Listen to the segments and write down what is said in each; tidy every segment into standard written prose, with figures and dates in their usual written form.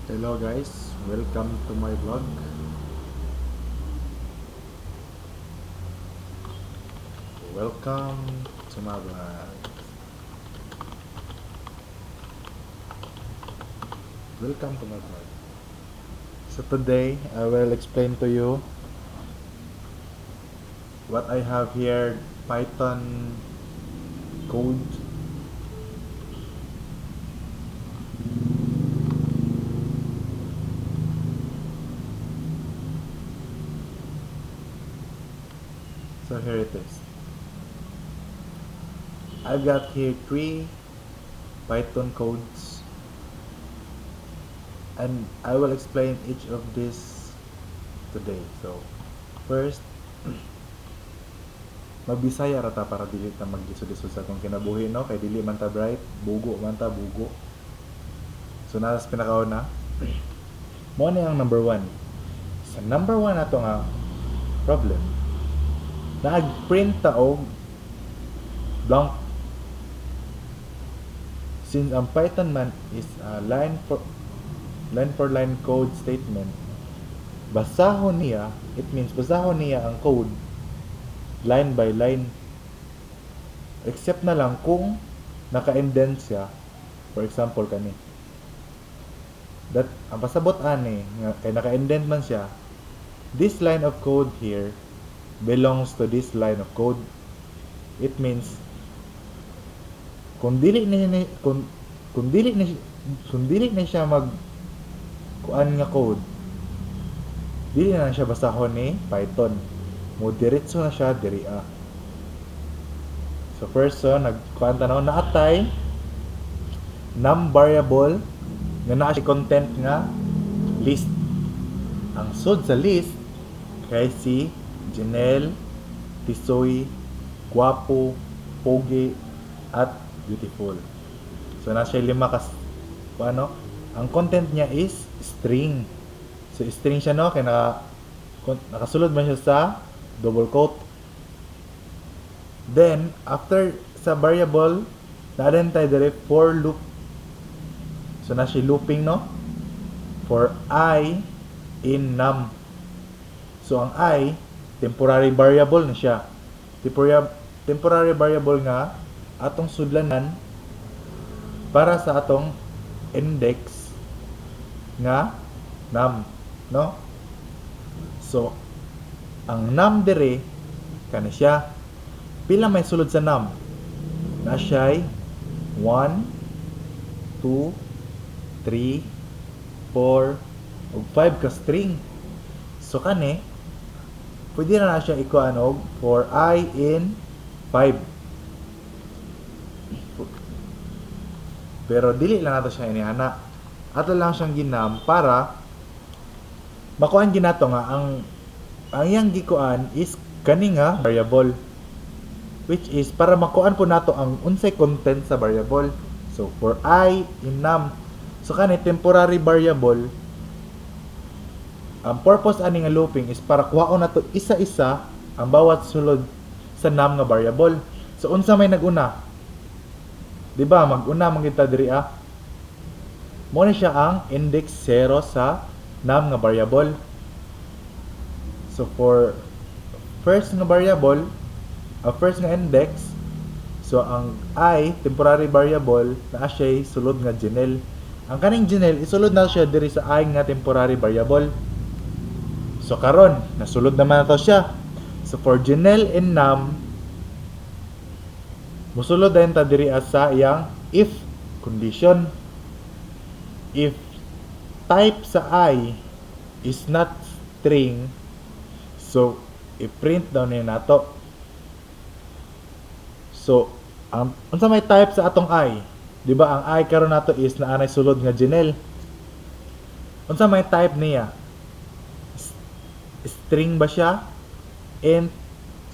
Hello guys, welcome to my vlog. Welcome to my vlog. Welcome to my vlog. So today I will explain to you what I have here, Python code. So here it is. I've got here 3 Python codes and I will explain each of these today. So first, magbisaya rata para dili ta maglisod-lisod sa atong kinabuhi, no? Kay dili man ta bright, bugo man ta bugo. So naras pinakauna. Mo na ang number 1. Sa number 1 nato nga problem, nag-print ta og blank. Since ang Python man is a line for line code statement, basahon niya, it means basahon niya ang code line by line, except na lang kung naka-indent siya. For example kani, that ang pasabot ani nga kay naka-indent man siya, this line of code here belongs to this line of code. It means kung dili na siya mag kuan nga code, dili na siya basahon ni Python, mo diretso na siya diri a. So first, so nagkuan tanaw naatay num variable nga naa siya content nga list. Ang sud sa list kay si Janelle, Tisoy, Guapo, Pogi at Beautiful. So na siya 5 ano, ang content niya is string. So string siya, no, kay nakasulod man siya sa double quote. Then after sa variable na-add tayo dire for loop. So na siya looping, no, for I in num. So ang I temporary variable na siya. Temporary variable nga atong sudlanan para sa atong index nga num, no? So ang num dire kana siya. Pila may sulod sa num? Na siya 1 2 3 4 ug 5 ka string. So kani pwede na siya ikuan og for I in 5. Pero dili lang nato siya inihana. Ato lang siyang ginam para makuan ginato nga ang iyang gikuan is kani nga variable, which is para makuan po nato ang unsay content sa variable. So for I in num, so kani temporary variable, ang purpose ani nga looping is para kuhaon nato isa-isa ang bawat sulod sa num nga variable. So unsa may naguna? Diba, mag-una man kita diri a. Mo na siya ang index 0 sa num nga variable. So for first nga variable, first nga index, so ang I temporary variable na siya sulod nga Janelle. Ang kaning Janelle isulod na siya diri sa I nga temporary variable. So karon nasulod naman nato siya. So for Janelle in num, musulod din ta diri sa iyang if condition. If type sa I is not string, so i-print down niya nato. So ang unsa may type sa atong I, di ba ang I karon nato is naanay sulod nga Janelle. Unsa may type niya? String ba siya, int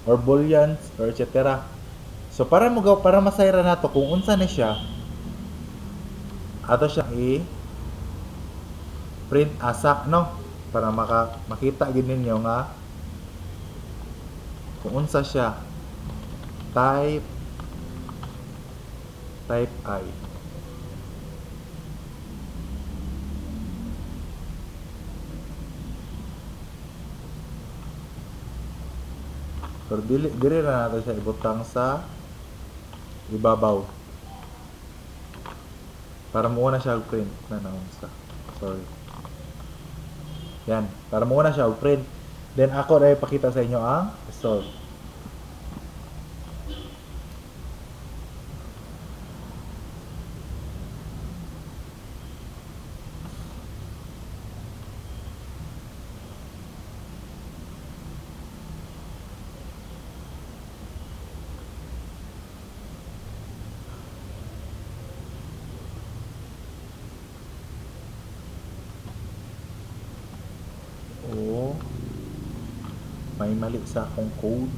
or booleans or etc. So para masayra nato kung unsa ni siya, ato siya i-print asa, no, para makita gid ninyo nga kung unsa siya. Type I. Pero dili na natin siya ibutang sa ibabaw. Para muna siya print na sa. Sorry. Yan, para muna siya print. Then ako na ipakita sa inyo ang result. Oh, may mali sa akong code.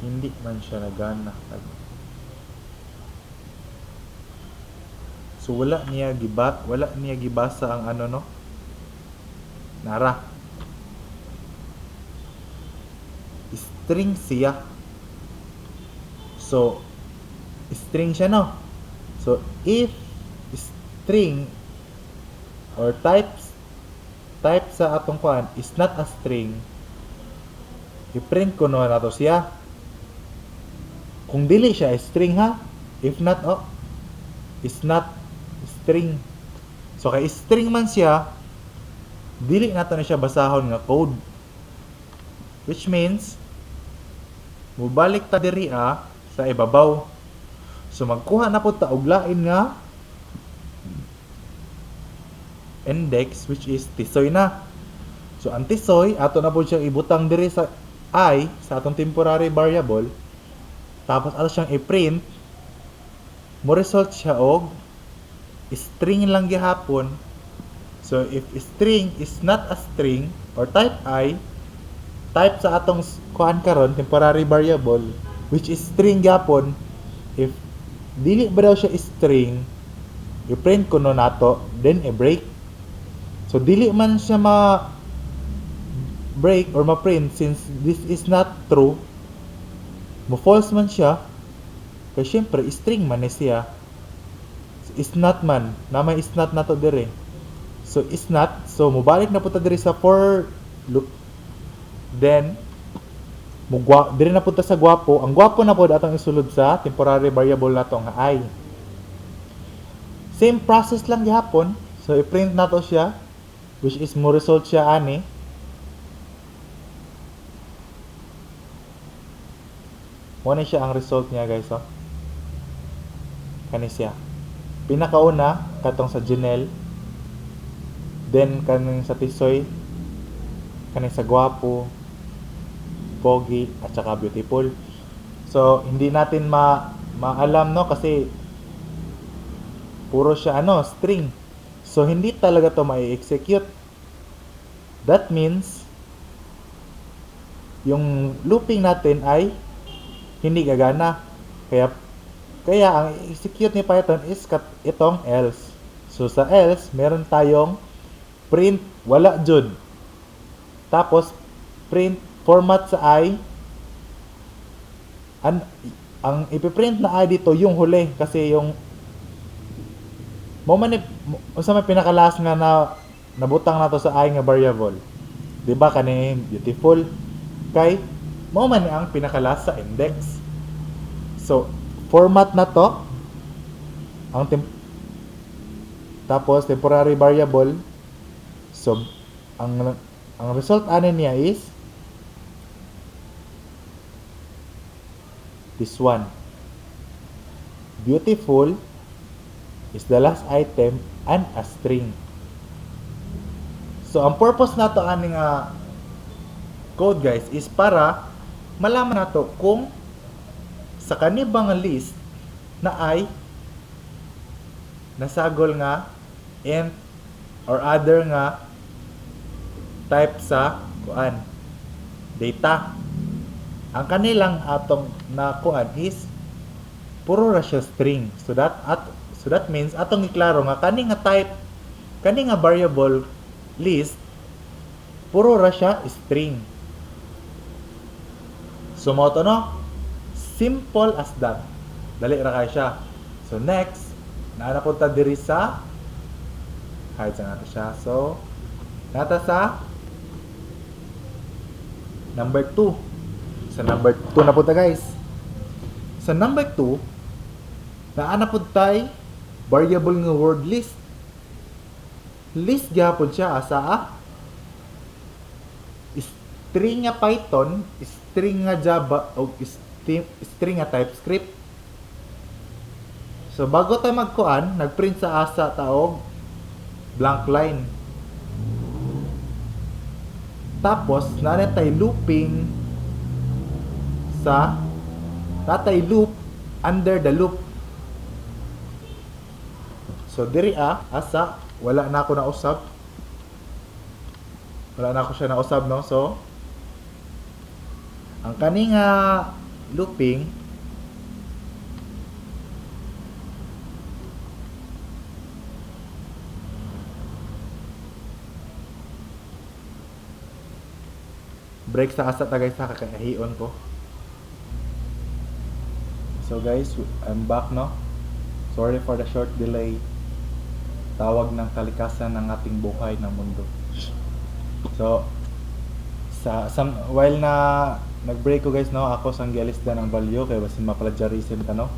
Hindi man siya nagana. So wala niya gibasa ang ano no. Nara. String siya. So string siya no. So if string or type sa atong kuan is not a string, i-print ko no nato siya. Kung dili siya string ha, if not is not string. So kay string man siya, dili nato na siya basahon nga code. Which means mubalik ta diri sa ibabaw. So magkuha na pud ta og lain nga index which is tisoy na. So ang tisoy ato na pud siyang ibutang diri sa I sa atong temporary variable. Tapos ato siyang i-print. Mo result siya og string lang gihapon. So if string is not a string or type I, type sa atong kuan karon temporary variable which is string gihapon, if dili ba daw siya string, i-print ko no nato, then i-break. So dili man siya break or ma-print since this is not true. Mo false man siya kay syempre string man siya. Is not man, namay is not nato dire. So is not, so mobalik na punta dire sa for loop. Then dire na punta sa gwapo. Ang gwapo na pod atong isulod sa temporary variable nato nga I. Same process lang gihapon. So i-print nato siya which is mo result siya ani. Muna siya ang result niya guys kani siya. Pinakauna katong sa Janelle, then kaning sa Tisoy, kaning sa Gwapo, Pogi at saka Beautiful. So hindi natin maalam no kasi puro siya string. So hindi talaga to mai-execute. That means yung looping natin ay hindi gagana. Kaya ang execute ni Python is itong else. So sa else, meron tayong print wala jud. Tapos print format sa I. Ang ipiprint na I dito yung huli kasi yung usa may pinakalas nga na nabutang nato sa I nga variable. Di ba kani Beautiful kay mo man ang pinakalas sa index. So format na to tapos temporary variable. So ang result ani niya is this one. Beautiful is the last item and a string. So ang purpose nato ani nga code guys is para malaman nato kung sa kanibang list na ay nasagol nga int or other nga type sa kuan data. Ang kanilang atong na kuan is puro ra siya string. So that means atong iklaro nga kani nga type, kani nga variable list puro ra siya string. So mo to no, simple as that. Dali ra kay siya. So next Naana punta diri sa hide sa nato siya. So nata sa number 2. Sa number 2 na punta guys. Sa number 2, naana punta variable nga word list. List gyapon siya asa string nga Python, string nga Java o string nga TypeScript. So bago ta magkuan, nagprint sa asa taog blank line. Tapos nanay looping sa natay loop under the loop. So diri asa wala na ako nausab. Wala na ako siya nausab, no? So ang kaning looping break sa asa ta guys, sa kakahion ko. So guys, I'm back, no? Sorry for the short delay. Tawag ng kalikasan ng ating buhay ng mundo. So while na nag-break ko guys, no, ako sang gialisda ng value kay basin ma-plagiarism ta, no.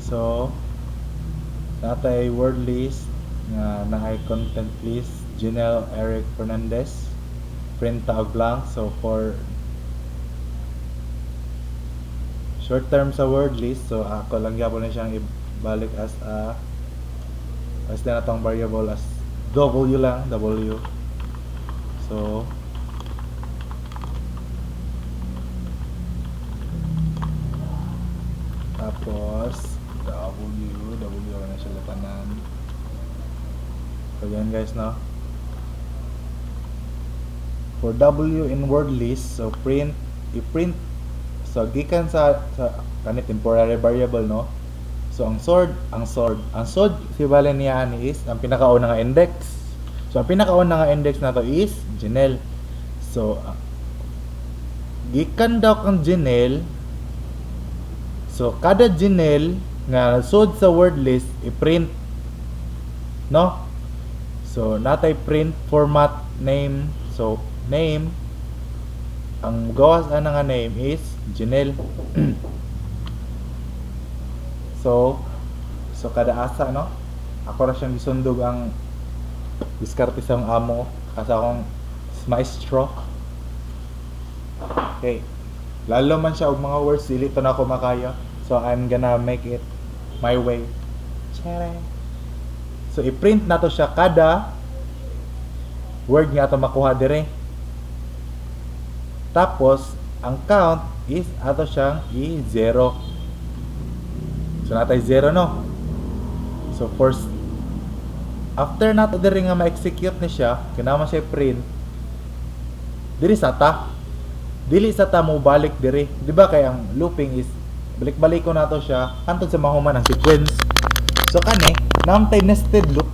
So natay word list nga nangay content list Janelle Eric Fernandez, print tag blank. So for short term sa word list, so ako lang gyapon na siyang ibalik as na natong variable as W lang, W. So tapos W lang na siya latanan. So yan guys, no, for W in word list, so i-print. So gikan sa kani temporary variable, no. So ang sword equivalent niya ani is ang pinakauna nga index. So ang pinakauna nga index nato is Janelle. So gikan daw kang Janelle. So kada Janelle nga sud sa word list i-print, no. So natay print format name. So name, ang gawas ana nga name is Janelle. so kada asa, no, ako ra siyang gisundog ang diskarte sa amo kasi akong maestro. Okay, lalo man siya og mga words dili to na ako makaya, so I'm gonna make it my way. So i-print nato siya kada word nga ato makuha dire. Tapos ang count is ato siyang i-0. So natay 0, no. So first after nato diri nga ma-execute ni siya, kinahanglan siya print diri sa ta. Dili sa ta mo balik diri. Di ba kay ang looping is balik-balik ko nato siya hantod sa mahuman ang sequence. So kani namtay nested loop.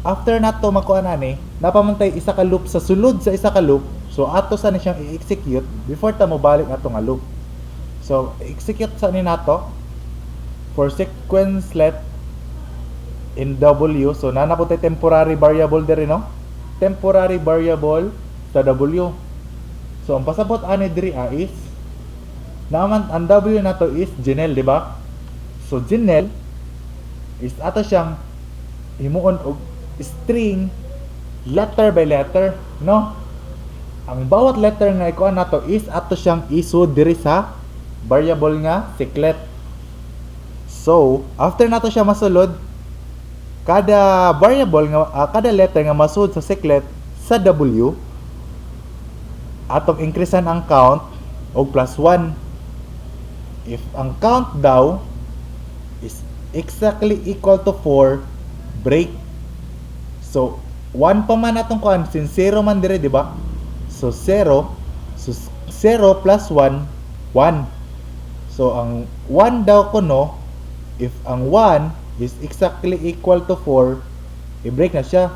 After nato makuha nani, napamantay isa ka loop sa sulod sa isa ka loop. So ato sa ni siyang i-execute before ta mo balik ato nga loop. So execute sa ni nato for sequence let in W. So nana po tay temporary variable diri, no. Temporary variable sa W. So ang pasabot ani diri is naman ang W nato is Janelle, di ba? So Janelle is ato siyang himuon og string letter by letter, no. Ang bawat letter nga ikuan nato is ato siyang isud diri sa variable nga seclet. So after nato siya masulod, kada variable nga kada letter nga masud sa seclet sa W, atong increasean ang count og +1. If ang count daw is exactly equal to 4, break. So 1 pa man atong kuan, since 0 man dire, di ba? So 0 plus 1, 1. So ang 1 daw kuno, if ang 1 is exactly equal to 4, i-break na siya.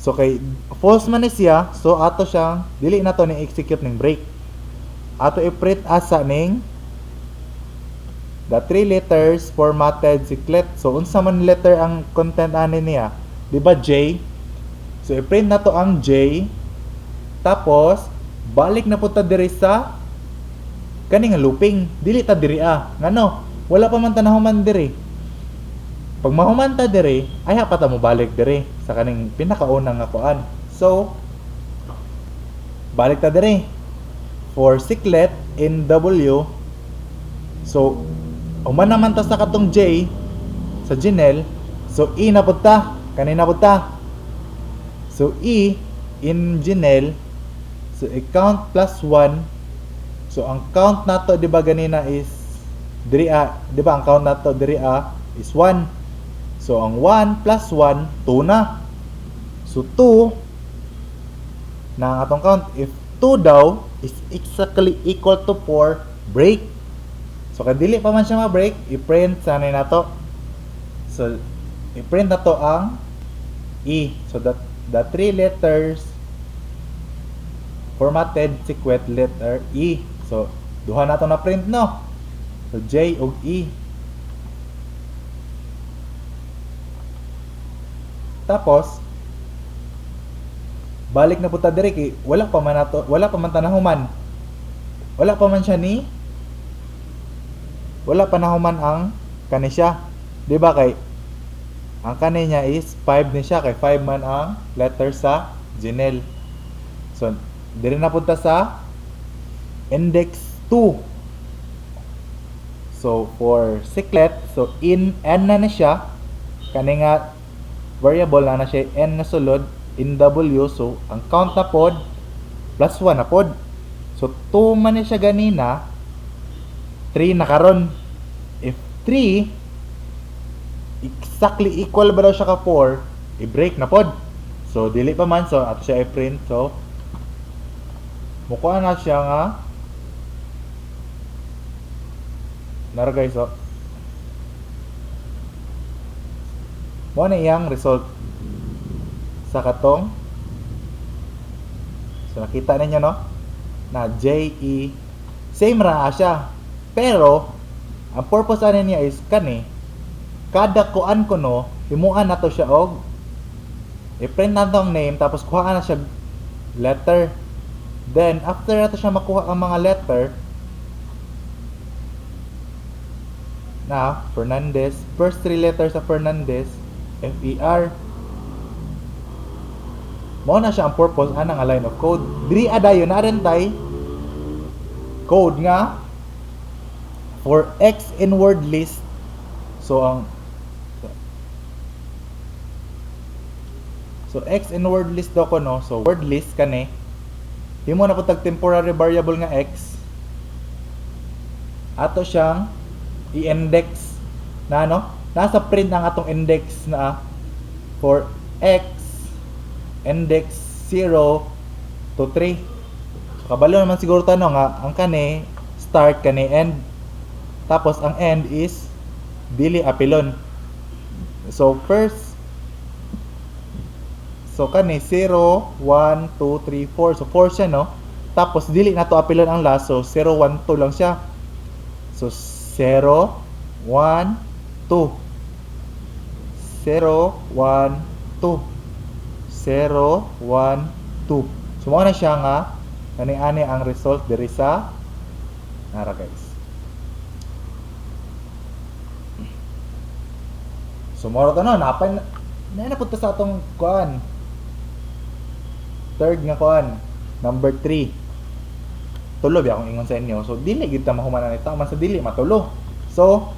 So kay false man ni siya, so ato siyang dili na to ni execute ning break. Ato i-print asa ning the 3 letters formatted siklet. So unsa man letter ang content ani niya? Di ba J? So i-print na to ang J. Tapos balik na punta diri sa kani nga looping. Dili ta diri ngano? Wala pa man tanahuman diri. Pag mahuman ta diri, ay pa ta mo balik diri sa kaning pinakaunang nga kuan. So balik ta diri for siklet in W. So human naman ta sa katong J sa Jinel. So E na pud ta, kanina pud ta. So E in Jinel, so i-count plus 1. So ang count nato di ba ganina is diri di ba ang count nato diri is 1. So ang 1 plus 1 2 na. So 2 na ang atong count. If 2 daw is exactly equal to 4, break. So kung dili pa man siya ma-break, i-print sanay na to. So i-print na to ang E. So that the 3 letters formatted sequet letter E. So duha na to na print no. So J ug E. Tapos balik na punta diri kay wala pa man tanahuman. Wala pa man siya ni wala pa nahuman ang kani siya. Di ba kay ang kani niya is 5 ni siya kay 5 man ang letter sa Jinel. So diri na punta sa index 2. So for siklet, so in n na siya kani nga variable na siya n na sulod in W. So ang count na pod plus 1 na pod. So 2 man ni siya ganina, 3 na karon. If 3 exactly equal ba daw siya ka 4, i-break na pod. So dili pa man, so ato siya i-print. So mukuha na siya nga nara guys. So mo na iyang result sa katong. So nakita ninyo no na JE same ra siya, pero ang purpose ani niya is kani kada kuan ko no himuan nato siya og i-print nato ang name tapos kuha na siya letter. Then after nato siya makuha ang mga letter na Fernandez, first 3 letters sa Fernandez FER, mo na siya ang purpose anang line of code. Diri adayon na rin tay code nga for X in word list. So X in word list daw ko no. So word list kani himo na pud tag temporary variable nga X ato siyang i-index na no. Nasa print ang atong index na for X index 0 to 3. So, kabalo naman siguro tanong nga ang kani start kani end. Tapos ang end is dili apilon. So first kani 0 1 2 3 4. So 4 siya no. Tapos dili na to apilon ang last. So 0 1 2 lang siya. So 0 1 2 0 1 2 0 1 2. So mo na siya nga kani-ani ang result diri sa nara guys. So mo ra to no napan na punta sa atong kuan. Third nga kuan, number 3. Tulo ba akong ingon sa inyo. So dili gid ta mahuman ani man sa dili matulo. So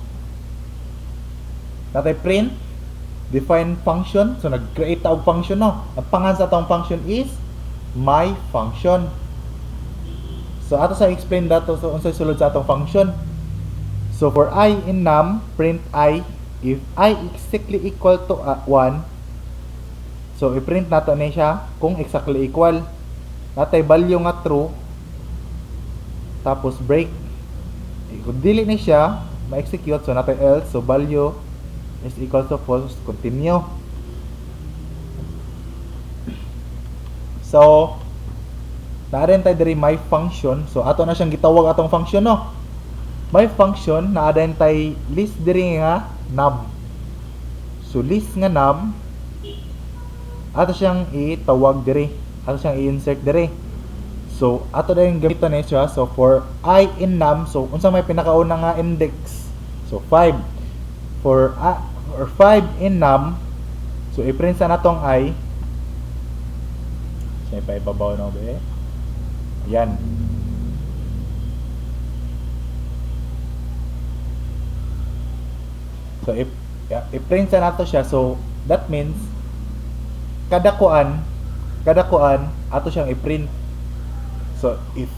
natay print define function. So nag-create ta og function no. Ang pangalan sa atong function is my function. So ato sa explain dato so unsay sulod sa atong function. So for I in num, print I if I exactly equal to 1. So i-print nato ni siya kung exactly equal. Natay value nga true. Tapos break. Kung dili ni siya ma-execute, so natay else. So value is equal to false, continue. So narin tayo diri my function. So ato na siyang gitawag atong function no. may function na adentay list diri nga num. So list nga num ato siyang itawag diri, ato siyang i-insert diri. So ato dayong gamiton ni siya. So for I in num, so unsa may pinakauna nga index, so 5 for 5 in num, so i-print sa natong I. Say pa ibabaw no be. Yan. So i-print sa nato siya. So that means kada kuan ato siyang i-print. So if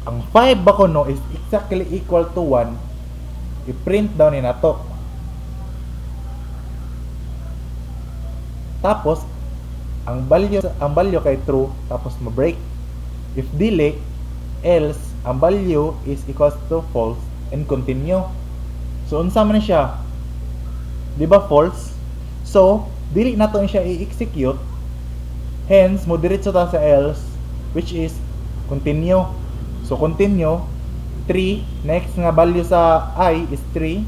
ang 5 ba ko no is exactly equal to 1, i-print daw ni nato. Tapos ang value kay true, tapos ma-break. If dili, else ang value is equals to false and continue. So unsa man siya? Di ba false? So dili nato siya i-execute. Hence mo diretso ta sa else, which is continue. So continue 3, next nga value sa I is 3.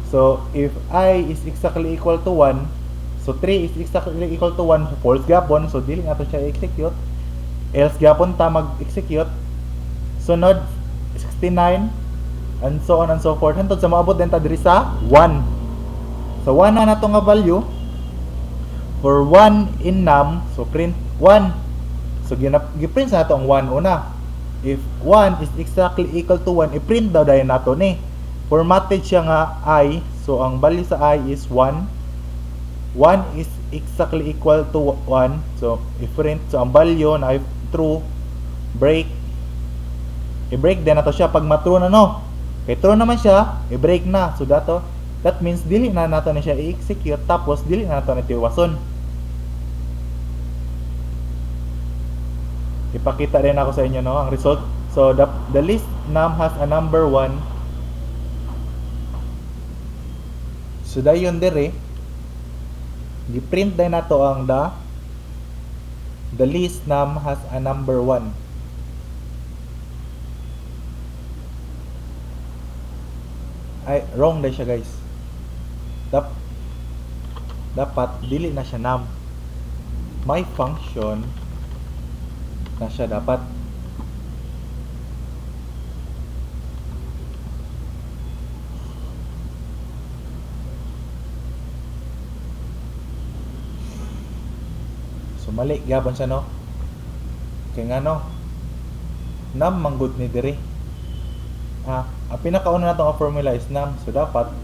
So if I is exactly equal to 1, so 3 is exactly equal to 1, so false gapon, so dili nato siya i-execute. Else gapon ta mag-execute. Sunod 69 and so on and so forth hantod sa maabot din ta diri sa 1. So 1 na nato nga value for 1 in num, so print 1. So gi-print sa nato ang 1 una. If 1 is exactly equal to 1, i-print daw dayon nato ni. Formatted siya nga I, so ang value sa I is 1. 1 is exactly equal to 1, so i-print. So ang value na true, break. I-break din nato siya pag ma-true na no. Kay true naman siya, i-break na. So that means dili na nato na siya i-execute, tapos dili na nato na tiwason. Ipakita rin ako sa inyo no ang result. So the list num has a number 1. So dayon dire gi-print din nato ang the list num has a number 1. Ay, wrong din siya guys. Dapat dili na siya num. May function na siya dapat. So mali gyapon siya no. Kay nga no, num manggod ni diri. Ang pinakauna nato nga formula is num. So dapat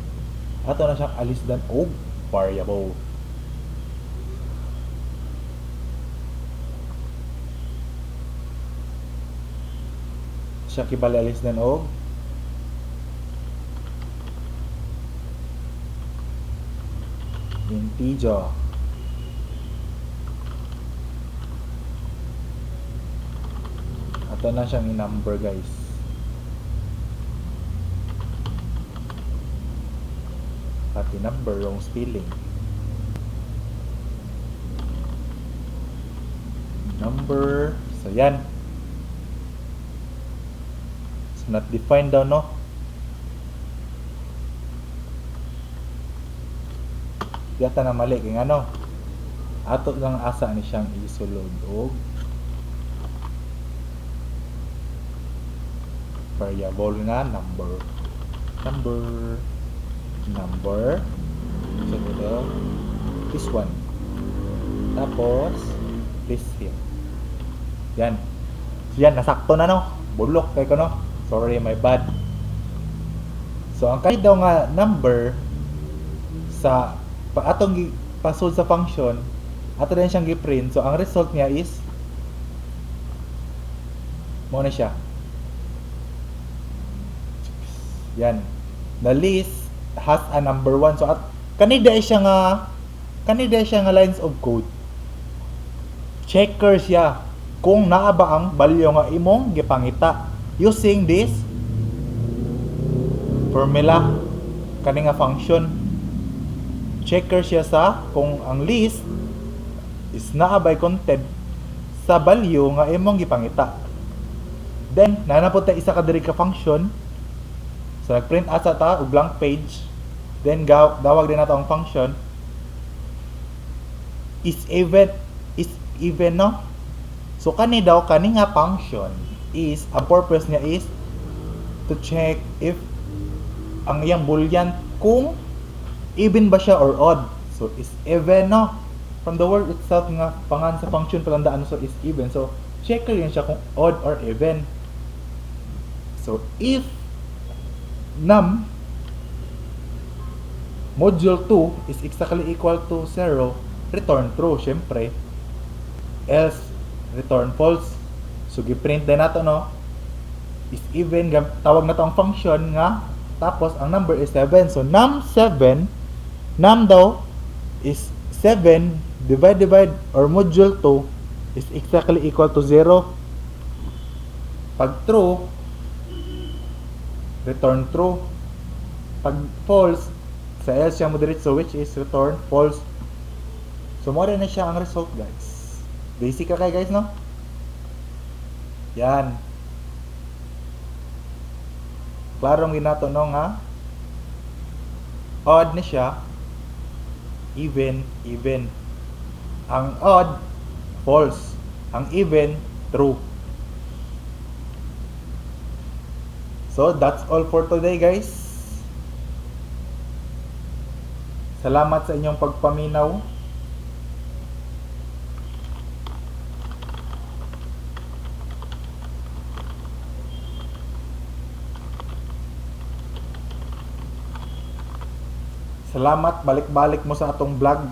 ato na siyang alisdan og variable. Siya kibali alisdan og integer. Ato na siyang i-number guys. Pati number, wrong spelling. Number, so yan. So not defined daw no. Yata na mali kay ano. Ato lang asa ni siyang isulod og variable nga number. So this one. Tapos this here. Yan. Nasakto na no. Bulok kay ko no. Sorry, my bad. So ang kahit daw nga number sa atong pasul sa function, ato din siyang gi-print. So ang result niya is mo na siya. Yan. The list has a number 1. So kanida siya nga lines of code. Checker siya kung naa ba ang value nga imong gipangita using this formula kani nga function. Checker siya sa kung ang list is naa by content sa value nga imong gipangita. Then nanapod ta isa ka diri ka function. So nag-print asa ta og blank page. Then dawag din nato ang function is even no. So kani nga function is ang purpose niya is to check if ang iyang boolean kung even ba siya or odd. So is even no. From the word itself nga pangan sa function palandaan so is even. So check rin siya kung odd or even. So if num module 2 is exactly equal to 0, return true, syempre. Else, return false. So, giprint din nato, no? Is even, tawag na to ang function nga, tapos, ang number is 7. So, num7, num daw, is 7 divide, or module 2, is exactly equal to 0. Pag true, return true. Pag false, sa else siya mo diretso, which is return false. So, mo rin na siya ang result, guys. Basic ka kayo, guys, no? Yan. Klarong ginato, no, nga? Odd na siya. Even. Ang odd, false. Ang even, true. So, that's all for today, guys. Salamat sa inyong pagpaminaw. Salamat, balik-balik mo sa atong vlog.